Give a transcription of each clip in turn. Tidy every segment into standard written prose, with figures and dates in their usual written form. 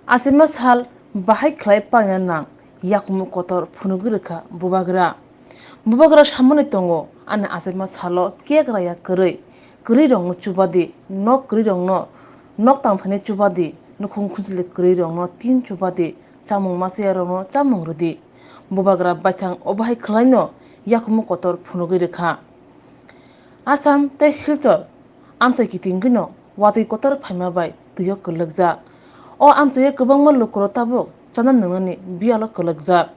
Asima sal bahai klai pangan nang yakmu kotor funugurika bubagra samone tongo ana asima salo kegra ya keri rong chubadi nok keri rong nok tang thane chubadi nukung khunjile keri rong no tin chubadi chamung masya rong no chamung rudi bubagra bathang obahai khlaino yakmu kotor funugurika Asam tei Silchar amchai kitingino watui kotor phaima bai tuyo kalagjak o amchai kwbangma lokro tabuk chana nangani bialo kalagjak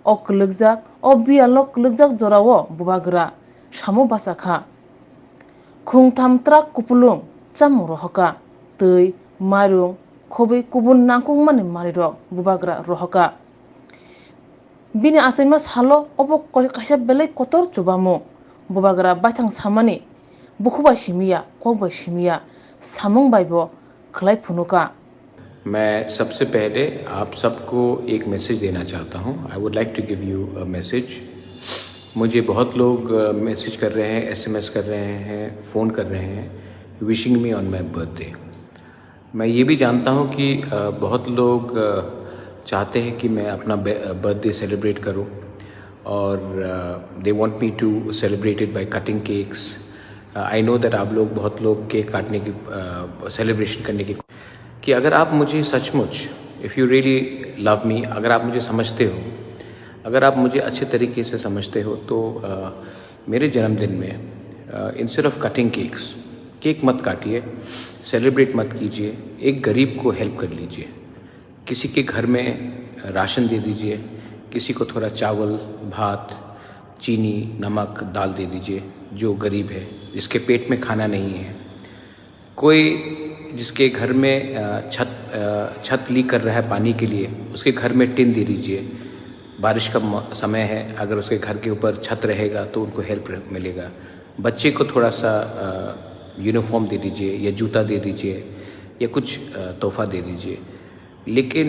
o bialo kalagjak jorao bubagra samu basakha khungtham trak kupulung chamung rohoka tui marung khobai kubun nangkung mani marirok bubagra rohoka bini asaima salo obo kaisa belai kotor chubamu bubagra bathang samani बुखुबा सिमिया कोबा सिमिया सामंग बाइबो खलाई फुनुका मैं सबसे पहले आप सबको एक message देना चाहता हूं। I would like to give you a message. मुझे बहुत लोग मैसेज कर रहे हैं, एसएमएस कर रहे हैं, फ़ोन कर रहे हैं wishing me on my birthday. मैं ये भी जानता हूं कि बहुत लोग चाहते हैं कि मैं अपना बर्थडे सेलिब्रेट करूं और they want me to celebrate it by cutting cakes. I know that आप लोग बहुत लोग केक काटने की सेलिब्रेशन करने की कि अगर आप मुझे सचमुच if you really love me, अगर आप मुझे समझते हो, अगर आप मुझे अच्छे तरीके से समझते हो तो मेरे जन्मदिन में instead of cutting cakes, cake मत काटिए, सेलिब्रेट मत कीजिए, एक गरीब को हेल्प कर लीजिए। किसी के घर में राशन दे दीजिए, किसी को थोड़ा चावल, भात, चीनी, नमक, दाल दे दीजिए जो गरीब है, जिसके पेट में खाना नहीं है। कोई जिसके घर में छत लीक कर रहा है पानी के लिए, उसके घर में टिन दे दीजिए। बारिश का समय है, अगर उसके घर के ऊपर छत रहेगा तो उनको हेल्प मिलेगा। बच्चे को थोड़ा सा यूनिफॉर्म दे दीजिए या जूता दे दीजिए या कुछ तोहफा दे दीजिए। लेकिन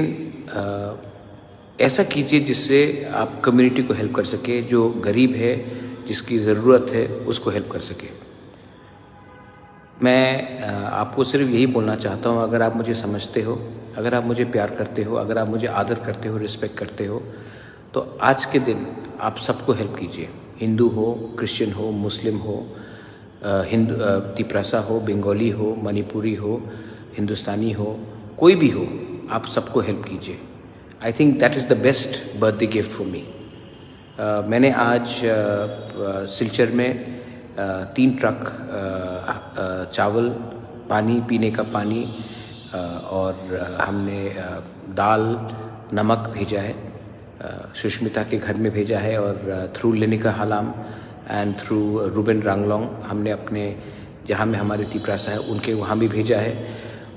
ऐसा कीजिए जिससे आप कम्युनिटी को हेल्प कर सके, जो गरीब है, जिसकी ज़रूरत है, उसको हेल्प कर सके। मैं आपको सिर्फ यही बोलना चाहता हूँ, अगर आप मुझे समझते हो, अगर आप मुझे प्यार करते हो, अगर आप मुझे आदर करते हो, रिस्पेक्ट करते हो, तो आज के दिन आप सबको हेल्प कीजिए। हिंदू हो, क्रिश्चियन हो, मुस्लिम हो, तिपरासा हो, बंगाली हो, मणिपुरी हो, हिंदुस्तानी हो, कोई भी हो, आप सबको हेल्प कीजिए। I think that is the best birthday gift for me. मैंने आज सिलचर में 3 ट्रक चावल, पानी, पीने का पानी और हमने दाल, नमक भेजा है। सुष्मिता के घर में भेजा है और through लिनिका हलाम and through Reuben Ranglong हमने अपने जहाँ में हमारे तिपरासा है उनके वहाँ भी भेजा है,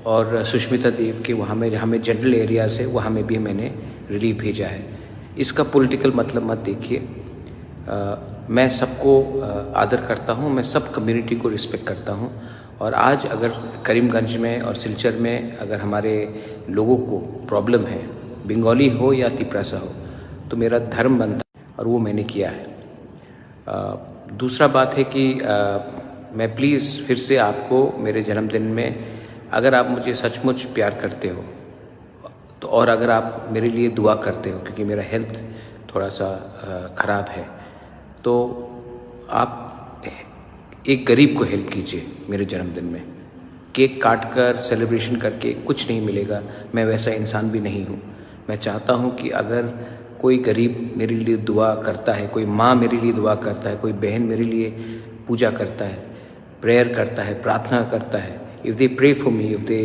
और सुष्मिता देव के वहाँ में जहाँ में जनरल एरियाज़ है वहाँ में भी मैंने रिलीफ भेजा है। इसका पॉलिटिकल मतलब मत देखिए। मैं सबको आदर करता हूँ, मैं सब कम्युनिटी को रिस्पेक्ट करता हूँ, और आज अगर करीमगंज में और सिलचर में अगर हमारे लोगों को प्रॉब्लम है, बंगाली हो या तिपरासा हो, तो मेरा धर्म बनता है और वो मैंने किया है। दूसरा बात है कि मैं प्लीज़ फिर से आपको मेरे जन्मदिन में, अगर आप मुझे सचमुच प्यार करते हो तो, और अगर आप मेरे लिए दुआ करते हो, क्योंकि मेरा हेल्थ थोड़ा सा ख़राब है, तो आप एक गरीब को हेल्प कीजिए मेरे जन्मदिन में। केक काट कर सेलिब्रेशन करके कुछ नहीं मिलेगा, मैं वैसा इंसान भी नहीं हूँ। मैं चाहता हूँ कि अगर कोई गरीब मेरे लिए दुआ करता है, कोई माँ मेरे लिए दुआ करता है, कोई बहन मेरे लिए पूजा करता है, प्रेयर करता है, प्रार्थना करता है, if they pray for me, if they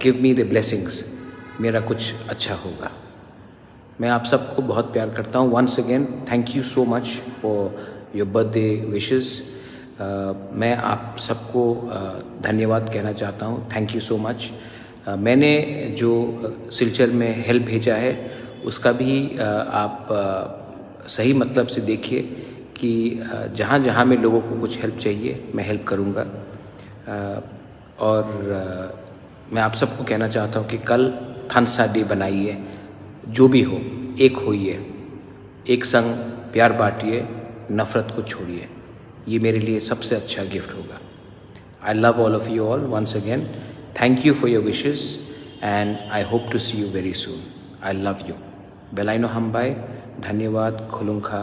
give me the blessings, मेरा कुछ अच्छा होगा। मैं आप सबको बहुत प्यार करता हूँ। Once again thank you so much for your birthday wishes. मैं आप सबको धन्यवाद कहना चाहता हूँ। Thank you so much. मैंने जो सिलचर में हेल्प भेजा है उसका भी आप सही मतलब से देखिए कि जहाँ जहाँ में लोगों को कुछ हेल्प चाहिए मैं हेल्प करूँगा। और मैं आप सबको कहना चाहता हूँ कि कल थानसा डे बनाइए, जो भी हो एक होइए, एक संग प्यार बांटिए, नफ़रत को छोड़िए। ये मेरे लिए सबसे अच्छा गिफ्ट होगा। I love all of you all once again. Thank you for your wishes and I hope to see you very soon. I love you. बेलाइनो हमबाई, धन्यवाद, खुलुंखा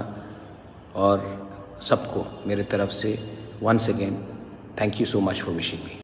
और सबको मेरे तरफ से once again thank you so much for wishing me.